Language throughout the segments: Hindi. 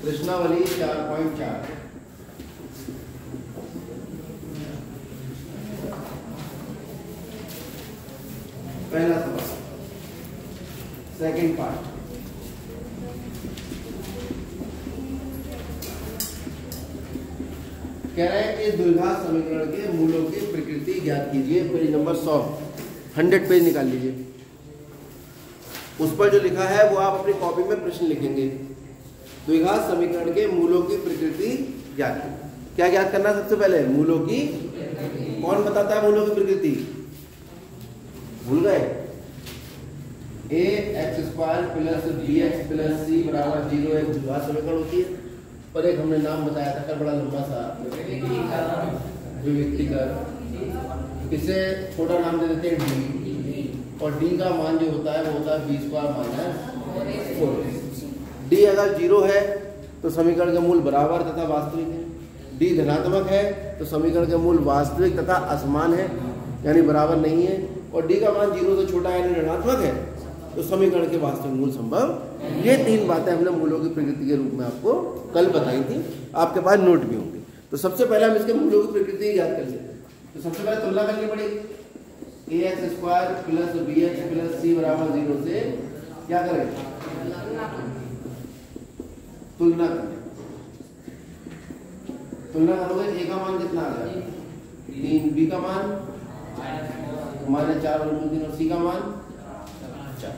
प्रश्नावली 4.4 पहला सवाल, सेकंड पार्ट। कह रहा है कि द्विघात समीकरण के मूलों की प्रकृति ज्ञात कीजिए। पेज नंबर 100 पेज निकाल लीजिए। उस पर जो लिखा है वो आप अपनी कॉपी में प्रश्न लिखेंगे। द्विघात समीकरण के मूलों की प्रकृति ज्ञात कीजिए। क्या ज्ञात करना सबसे पहले? मूलों की। कौन बताता है मूलों की प्रकृति? भूल गए? ax² plus bx plus c बराबर 0 एक द्विघात समीकरण होती है। और एक हमने नाम बताया था कल, बड़ा लंबा सा, द्विविक्तीकर। इसे छोटा नाम दे देते हैं d। और d का मान जो होता है वो होता है b² माइनस 4। d अगर 0 है तो समीकरण के मूल बराबर तथा वास्तविक है। d धनात्मक है तो समीकरण के मूल वास्तविक तथा असमान है, यानी बराबर नहीं है। और d का मान 0 से छोटा यानी ऋणात्मक है तो समीकरण के वास्तविक मूल संभव। ये तीन बातें हमने मूलों की प्रकृति के रूप में आपको कल बताई थी, आपके पास नोट भी होंगे। तो सबसे पहले हम इसके मूलों की प्रकृति याद कर लेते हैं। तो सबसे पहले तुलना करनी पड़ेगी। ax² plus bx plus c बराबर 0 से क्या करें? तुलना करें। तुलना करोगे a का मान कितना आ गया? 3, b का मान -4 और c का मान 4।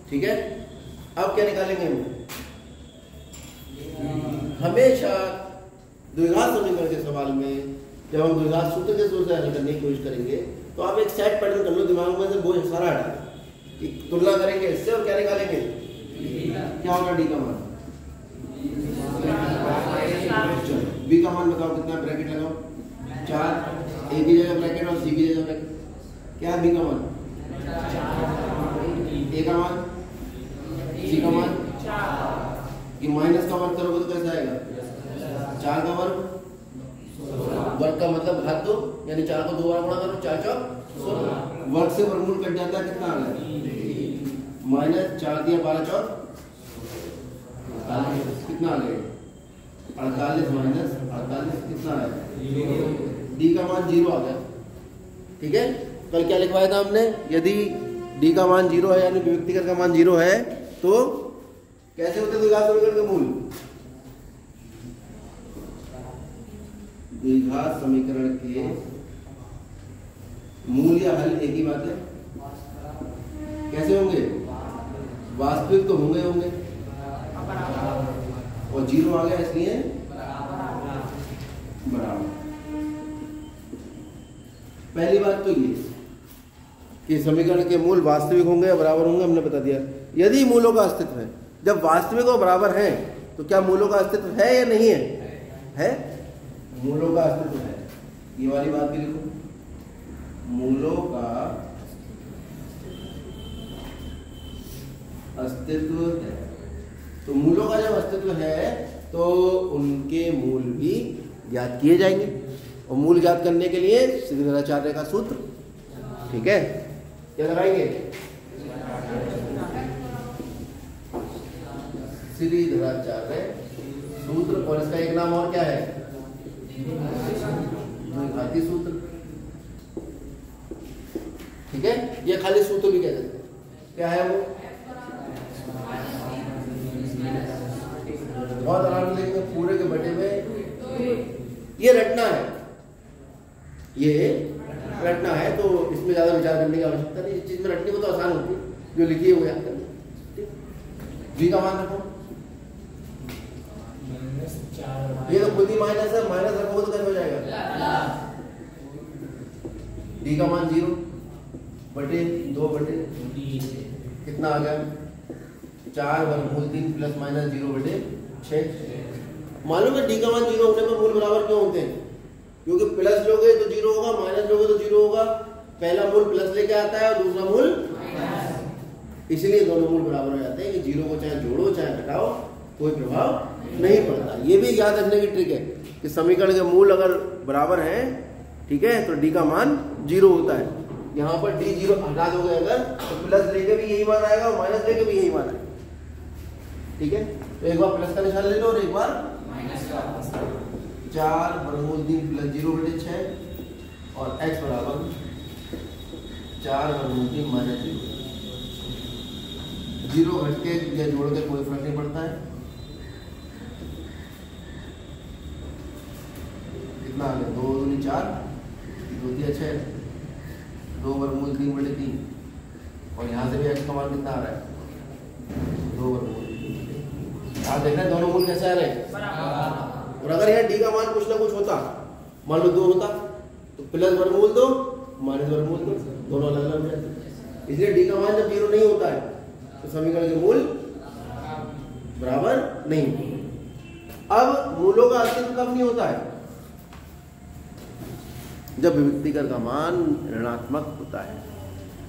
ठीक है। अब क्या निकालेंगे हम? हमेशा द्विघात समीकरण के सवाल में जब हम द्विघात सूत्र के सूत्र से हल करने की कोशिश करेंगे तो आप एक सेट पैटर्न कर लो, दिमाग में से बोझ सारा हटा कि तुलना करेंगे इससे और क्या निकालेंगे? क्या होगा d का मान? b का मान बताओ कितना? ब्रैकेट लगाओ 4, a की जगह ब्रैकेट और c की जगह ब्रैकेट। क्या है b का मान? a का मान, c का मान। ये माइनस का वर्ग करोगे तो कैसे आएगा? 4 का वर्ग। वर्ग का मतलब घात 2, यानी 4 को 2 बार गुणा करो, 4 × 16। वर्ग से वर्गमूल कट जाता है, कितना आ गया? -4 दिया 12 × 4 कितना आ गया? 48 माइनस 48 कितना है? d का मान 0 आ गया। ठीक है। कल क्या लिखवाया था हमने? यदि d का मान 0 है यानी विभक्तिकर का मान 0 है तो कैसे होते द्विघात समीकरण के मूल? द्विघात समीकरण के मूल या हल एक ही बात है। कैसे होंगे? वास्तविक तो होंगे और 0 आ गया इसलिए बराबर। पहली बात तो ये कि समीकरण के मूल वास्तविक होंगे या बराबर होंगे, हमने बता दिया। यदि मूलों का अस्तित्व है, जब वास्तविक और बराबर है तो क्या मूलों का अस्तित्व है या नहीं है? है, मूलों का अस्तित्व है। ये वाली बात भी लिखो, मूलों का अस्तित्व है। तो मूलों का जब अस्तित्व है तो उनके मूल भी ज्ञात किए जाएंगे। और मूल ज्ञात करने के लिए श्रीधराचार्य का सूत्र, ठीक है, क्या लगाएंगे? श्रीधराचार्य सूत्र। और इसका एक नाम और क्या है? द्विघाती सूत्र। ठीक है। ये खाली सूत्र भी कह सकते हैं। क्या है वो? बहुत आराम से पूरे के बटे में ये रटना है, ये रटना है। तो इसमें ज्यादा विचार करने की आवश्यकता नहीं। इस चीज में रटने को तो आसान होती है, जो लिखी है वो याद करनी। b का मान रखो, ये तो खुद ही माइनस है, माइनस रखोगे तो कैसे हो जाएगा? d का मान 0 बटे 2 बटे कितना आ गया? 4 वर्गमूल 3 प्लस माइनस 0 बटे 6। मालूम है d का मान 0 होने पर मूल बराबर क्यों होते हैं? क्योंकि प्लस लोगे तो 0 होगा, माइनस लोगे तो 0 होगा। पहला मूल प्लस लेके आता है और दूसरा मूल, इसलिए दोनों मूल बराबर हो जाते हैं कि 0 को चाहे जोड़ो चाहे घटाओ कोई प्रभाव नहीं पड़ता। ये भी याद रखने की ट्रिक है कि समीकरण के मूल अगर बराबर हैं, ठीक है, तो d का मान 0 होता है। यहाँ पर d 0 हटा दोगे अगर तो प्लस लेके भी यही मान आएगा और माइनस लेके भी यही मान आएगा। ठीक है, तो एक बार प्लस का निशान ले लो और एक बार माइनस का। 4 वर्गमूल 3 प्लस 0/6 और x बराबर 4 वर्गमूल 3 माइनस 0 घट के या जोड़ के कोई फर्क नहीं पड़ता है। कितना आ गया, 2 दूनी 4, 2 दिया 6, 2 वर्गमूल 3/3 और यहाँ से भी x का मान कितना आ रहा है, 2 वर्गमूल। आप देख रहे हैं दोनों मूल कैसे आ रहे हैं बराबर। और अगर यहाँ d का मान कुछ ना कुछ होता, मान लो 2 होता, तो प्लस वर्गमूल 2 माइनस वर्गमूल 2 दोनों अलग अलग हो जाते। इसलिए d का मान जब 0 नहीं होता है तो समीकरण के मूल बराबर नहीं। अब मूलों का अस्तित्व कब नहीं होता है, जब विविक्तिकर का मान ऋणात्मक होता है।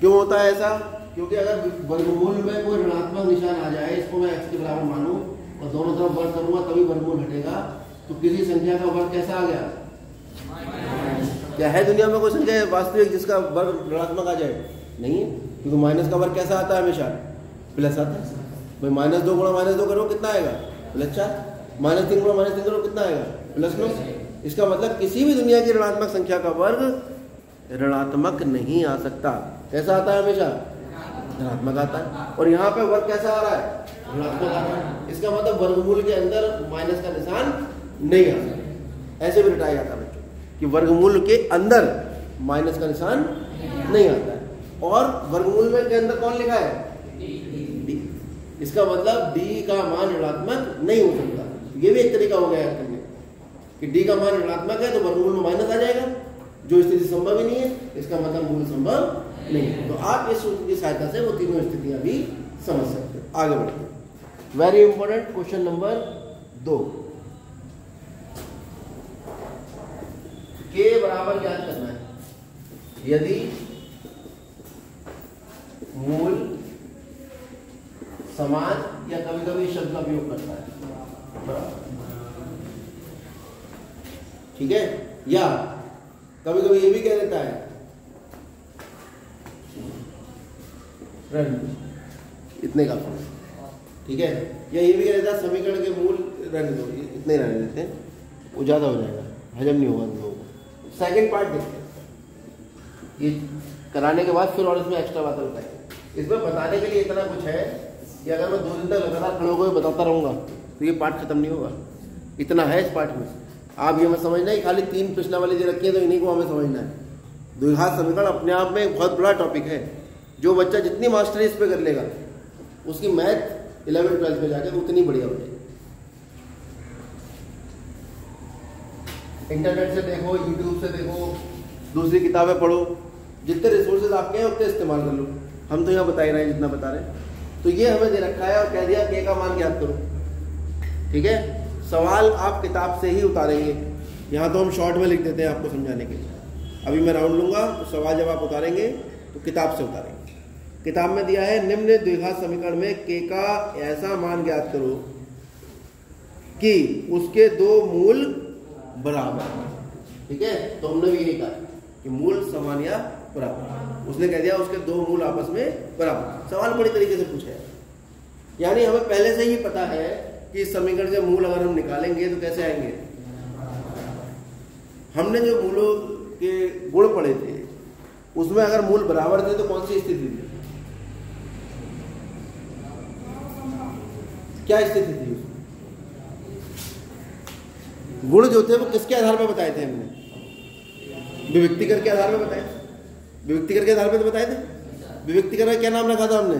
क्यों होता है ऐसा, क्योंकि अगर वर्गमूल में कोई ऋणात्मक निशान आ जाए, इसको मैं x के बराबर मानूं और दोनों तरफ वर्ग करूंगा तभी वर्गमूल हटेगा, तो किसी संख्या का वर्ग कैसा आ गया, क्या है दुनिया में कोई संख्या वास्तविक जिसका वर्ग ऋणात्मक आ जाए, नहीं है। क्योंकि माइनस का वर्ग कैसा आता है, हमेशा प्लस आता है। भाई -2 गुणा -2 करो कितना आएगा, +4। -3 गुणा -3 करो कितना आएगा, +9। इसका मतलब किसी भी दुनिया की ऋणात्मक संख्या का वर्ग ऋणात्मक नहीं आ सकता। कैसा आता है, हमेशा ऋणात्मक आता है। और यहाँ पे वर्ग कैसा आ रहा है, ऋणात्मक आ रहा है। इसका मतलब वर्गमूल के अंदर माइनस का निशान नहीं आता। ऐसे भी रटाया जाता है बच्चों कि वर्गमूल के अंदर माइनस का निशान नहीं आता है। और वर्गमूल में के अंदर कौन लिखा है, d। इसका मतलब d का मान ऋणात्मक नहीं हो सकता। ये भी एक तरीका हो गया याद करने कि d का मान ऋणात्मक है तो वर्गमूल में माइनस आ जाएगा, जो स्थिति संभव ही नहीं है, इसका मतलब मूल संभव नहीं है। तो आप इस सूत्र की सहायता से वो तीनों स्थितियां भी समझ सकते हैं। आगे बढ़ते हैं। वेरी इंपॉर्टेंट क्वेश्चन नंबर 2, के बराबर ज्ञात करना है यदि मूल समान या कभी कभी शब्द का उपयोग करता है बराबर, ठीक है, या कभी कभी ये भी कह देता है इतने का फल, ठीक है, या ये भी कह देता है समीकरण के मूल रहने दो, इतने रहने देते हैं, वो ज्यादा हो जाएगा, हजम नहीं होगा उन लोगों को। सेकंड पार्ट देखते हैं, ये कराने के बाद फिर और इसमें एक्स्ट्रा बातें बताएंगे। इसमें बताने के लिए इतना कुछ है कि अगर मैं 2 दिन तक लगातार खड़े होकर बताता रहूंगा तो ये पाठ खत्म नहीं होगा। इतना है इस पाठ में। आप ये मत समझना है खाली 3 प्रश्नावली दे रखी है तो इन्हीं को हमें समझना है। द्विघात समीकरण अपने आप में एक बहुत बड़ा टॉपिक है। जो बच्चा जितनी मास्टरी इस पर कर लेगा उसकी मैथ 11th-12th में जाकर उतनी बढ़िया हो जाएगी। इंटरनेट से देखो, यूट्यूब से देखो, दूसरी किताबें पढ़ो, जितने रिसोर्सेज आपके हैं उतने इस्तेमाल कर लो। हम तो यहाँ बता ही रहे हैं जितना बता रहे हैं। तो ये हमें दे रखा है और कह दिया के का मान ज्ञात करो, ठीक है। सवाल आप किताब से ही उतारेंगे, यहाँ तो हम शॉर्ट में लिख देते हैं आपको समझाने के लिए। अभी मैं राउंड लूंगा तो सवाल जब आप उतारेंगे तो किताब से उतारेंगे। किताब में दिया है निम्न द्विघात समीकरण में के का ऐसा मान ज्ञात करो कि उसके 2 मूल बराबर, ठीक है। तो हमने भी यही कहा कि मूल समान या बराबर। उसने कह दिया उसके 2 मूल आपस में बराबर। सवाल बड़ी तरीके से पूछा है, यानी हमें पहले से ही पता है कि इस समीकरण के मूल अगर हम निकालेंगे तो कैसे आएंगे। हमने जो मूलों के गुण पढ़े थे उसमें अगर मूल बराबर थे तो कौन सी स्थिति थी, क्या स्थिति थी उसमें? गुण जो थे वो किसके आधार पर बताए थे हमने, विविक्तिकर के आधार पर बताए। विविक्तिकर के आधार पर तो बताए थे। विविक्तिकर का क्या नाम रखा था हमने,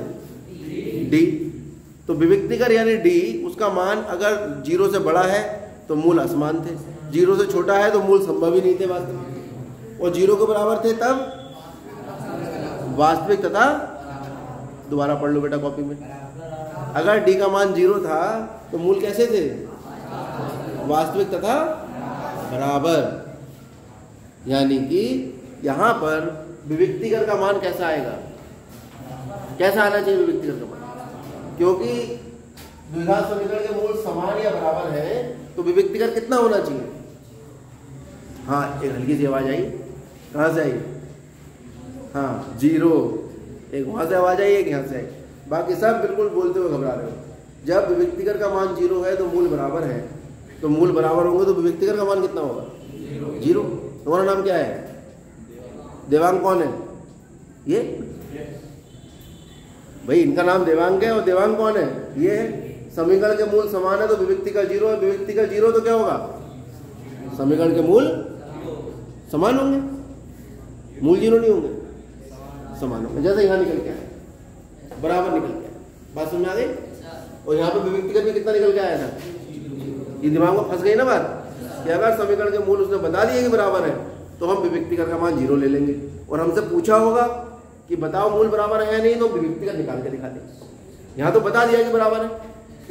डी। तो विविक्तिकर यानी डी, उसका मान अगर 0 से बड़ा है तो मूल असमान थे, 0 से छोटा है तो मूल संभव ही नहीं थे वास्तविक, और 0 के बराबर थे तब वास्तविक तथा, दोबारा पढ़ लो बेटा कॉपी में, अगर डी का मान 0 था तो मूल कैसे थे, वास्तविक तथा बराबर। यानी कि यहां पर विविक्तिकर का मान कैसा आएगा, कैसा आना चाहिए विविक्तिकर का मान, क्योंकि द्विघात समीकरण के मूल समान या बराबर है तो विविक्तिकर कितना होना चाहिए। हाँ, एक हल्की सी आवाज आई, कहां से आई, हाँ 0, एक वहां से आवाज आई, एक यहां से आई, बाकी सब बिल्कुल बोलते हुए घबरा रहे हो। जब विविक्तिकर का मान 0 है तो मूल बराबर है, तो मूल बराबर होंगे तो विविक्तिकर का मान कितना होगा? 0। तुम्हारा नाम क्या है? देवांग। कौन है ये? भाई इनका नाम देवांग है और देवांग कौन है? ये है। समीकरण के मूल समान है तो विविक्तिकर 0 है, विविक्तिकर 0 तो क्या होगा? समीकरण के मूल समान होंगे, मूल 0 नहीं होंगे, समान होंगे। जैसे यहाँ निकल के आया, बराबर निकल के आया। बात समझ आ गई? और यहाँ पे विविक्तिकर भी कितना निकल के आया था? ये दिमाग में फंस गई ना बात कि अगर समीकरण के मूल उसने बता दिए कि बराबर है तो हम विविक्तिकर का मान 0 ले लेंगे, और हमसे पूछा होगा कि बताओ मूल बराबर है या नहीं, तो विविक्तिकर निकाल के दिखा दें। यहाँ तो बता दिया कि बराबर है,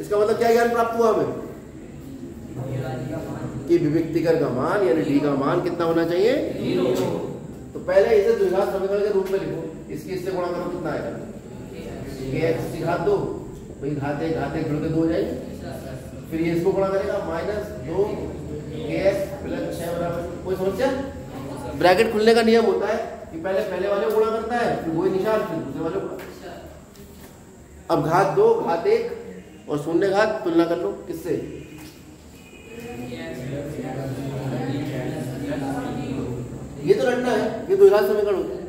इसका मतलब क्या ज्ञान प्राप्त हुआ हमें? कि विविक्तिकर का मान यानी डी का मान कितना होना चाहिए? 0। तो पहले इसे द्विघात समीकरण के रूप में लिखो, इसकी इससे गुणा करो, कितना आएगा? x की घात 2, भाई घात 1 जुड़ के 2 हो जाएगी, फिर ये इसको गुणा करेगा -2 x + 6 बराबर। कोई समस्या? ब्रैकेट खुलने का नियम होता है कि पहले वाले गुणा करता है, फिर वही निशान, फिर दूसरे वाले गुणा। अब घात 2 घात 1 और शून्य घात तुलना कर लो, किससे? ये तो रटना है, ये द्विघात समीकरण होता है।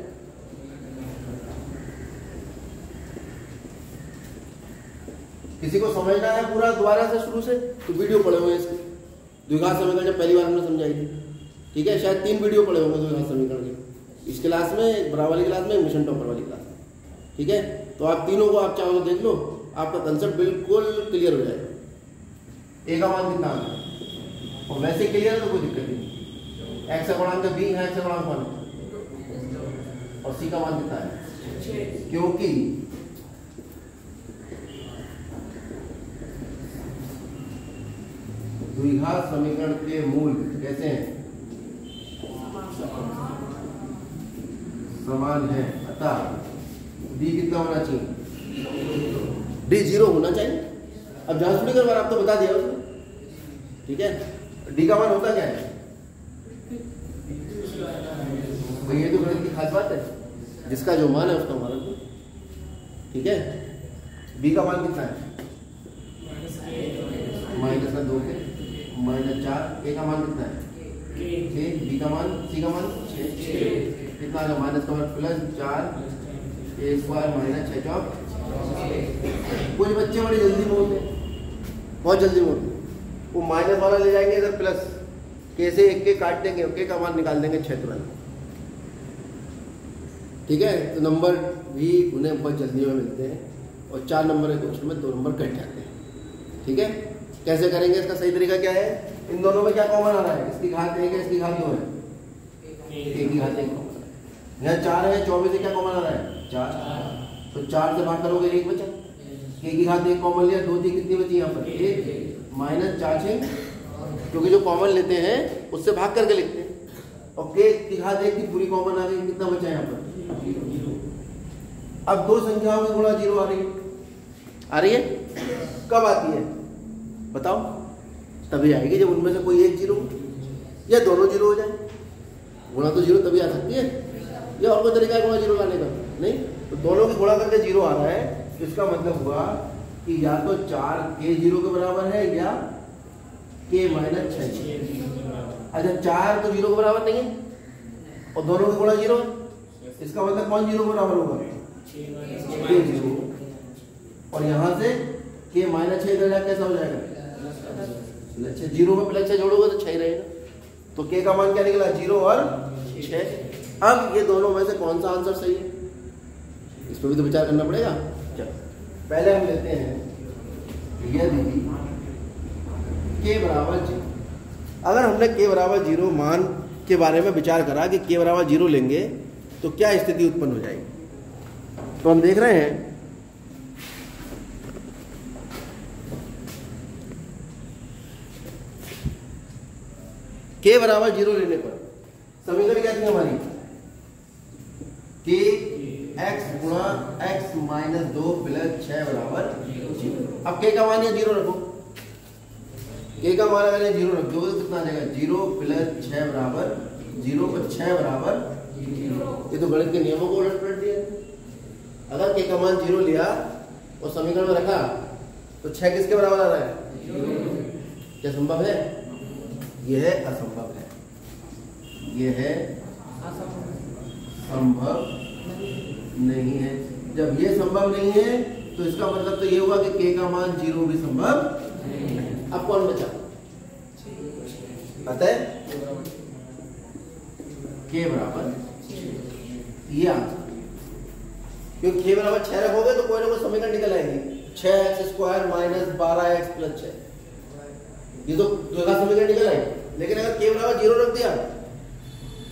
किसी को समझना है पूरा दोबारा से शुरू से तो वीडियो पढ़े हुए इसके, द्विघात समीकरण जब पहली बार हमने समझाई थी, ठीक है? शायद 3 वीडियो पढ़े होंगे द्विघात समीकरण के, इस क्लास में, बराबर वाली क्लास में, मिशन टॉपर वाली क्लास में, ठीक है? तो आप तीनों को आप चाहो तो देख लो, आपका कंसेप्ट बिल्कुल क्लियर हो जाएगा। ए का मान कितना आता है और वैसे क्लियर है तो कोई दिक्कत नहीं। x का गुणांक b है, x का गुणांक 1 और c का मान कितना है? क्योंकि द्विघात समीकरण के मूल कैसे हैं? समान है, अतः d कितना होना चाहिए? d 0 होना चाहिए। अब जांच थोड़ी करवा, आप तो बता दिया उसने, ठीक है? d का मान होता क्या है? तो ये तो गणित की खास बात है, जिसका जो मान है उसका मान, ठीक है? b का मान कितना है? -2 के -4। a का मान कितना है? 6। b का मान, c का मान 6। कितना आएगा? माइनस का मान +4 a² -6 चौक। कुछ बच्चे बड़ी जल्दी बोलते हैं, बहुत जल्दी बोलते हैं, वो माइनस वाला ले जाएंगे इधर प्लस, कैसे एक के काट देंगे, के का मान निकाल देंगे 6 तुरंत, ठीक है? तो नंबर भी उन्हें बहुत जल्दी में मिलते हैं और 4 नंबर के क्वेश्चन में 2 नंबर कट जाते हैं, ठीक है? कैसे करेंगे? इसका सही तरीका क्या है? इन दोनों में क्या कॉमन आ रहा है? इसकी घात 1 है, इसकी घात 2 है, एक की घात 1 कॉमन आ रहा है। यहाँ 4 है, 24 से क्या कॉमन आ रहा है? 4। तो 4 से भाग करोगे 1 बचा, के की घात 1 कॉमन लिया, 2 थी, कितनी बची यहाँ पर? 1 -4 6, क्योंकि जो कॉमन लेते हैं उससे भाग करके लिखते हैं, और के की घात 1 की पूरी कॉमन आ गई, कितना बचा यहाँ पर? 0। अब 2 संख्याओं में गुणा 0 आ रही है? कब आती है बताओ? तभी आएगी जब उनमें से कोई एक 0 या दोनों 0 हो जाए। गुणा तो 0 तभी आ सकती है, या और कोई तरीका है गुणा 0 लाने का? नहीं। तो दोनों की गुणा करके 0 आ रहा है, तो इसका मतलब हुआ कि या तो 4 के 0 के बराबर है या के -6। अच्छा 4 तो 0 के बराबर नहीं है और दोनों की गुणा 0 है, इसका मतलब कौन 0 के बराबर होगा? के 0। और यहाँ से के -6 इधर जाकर कैसा हो जाएगा? 0 में +6 जोड़ोगे तो 6 रहेगा, तो के का मान क्या निकला? 0 और 6। अब ये दोनों में से कौन सा आंसर सही है, इस पर भी तो विचार करना पड़ेगा। चलो पहले हम लेते हैं यदि के बराबर 0, अगर हमने के बराबर 0 मान के बारे में विचार करा कि के बराबर 0 लेंगे तो क्या स्थिति उत्पन्न हो जाएगी। तो हम देख रहे हैं के बराबर 0 लेने पर समीकरण क्या थी हमारी? के x गुणा x -2 + 6 बराबर 0। अब के का मान या 0 रखो, के का मान अगर 0 रख दो तो कितना आ जाएगा? 0 + 6 बराबर 0 और 6 बराबर 0। ये तो गणित के नियमों को उलट पलट दिया। अगर के का मान 0 लिया और समीकरण में रखा तो 6 किसके बराबर आ रहा है? क्या संभव है? यह असंभव है, यह संभव नहीं है। जब ये संभव नहीं है तो इसका मतलब तो ये हुआ कि k का मान 0 भी संभव नहीं है। अब कौन बचा? अतः k बराबर ये आंसर, क्योंकि k बराबर 6 रखोगे तो कोई ना कोई समीकरण निकल आएगी। 6x² - 12x + 6, ये तो द्विघात समीकरण निकल आएगी। लेकिन अगर k बराबर 0 रख दिया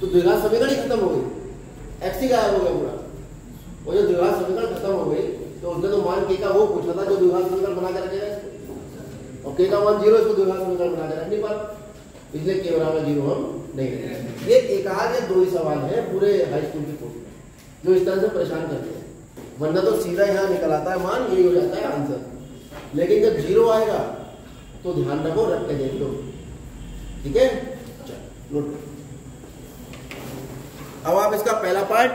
तो द्विघात समीकरण ही खत्म हो गई, x ही गायब हो गया पूरा। वो जो द्विघात समीकरण खत्म हो गई तो उसने तो मान k का वो पूछा था जो द्विघात समीकरण बना के रखेगा इसको, और k का मान 0 इसको द्विघात समीकरण बना के रख नहीं पाता, इसलिए k बराबर 0 हम नहीं करेंगे। ये एक आध या दो ही सवाल है पूरे हाई स्कूल के कोर्स में जो इस तरह से परेशान करते हैं, वरना तो सीधा यहाँ निकल आता है मान, यही हो जाता है आंसर। लेकिन जब 0 आएगा तो ध्यान रखो, रख के देख लो, ठीक है। चलो नोट। अब आप इसका पहला पार्ट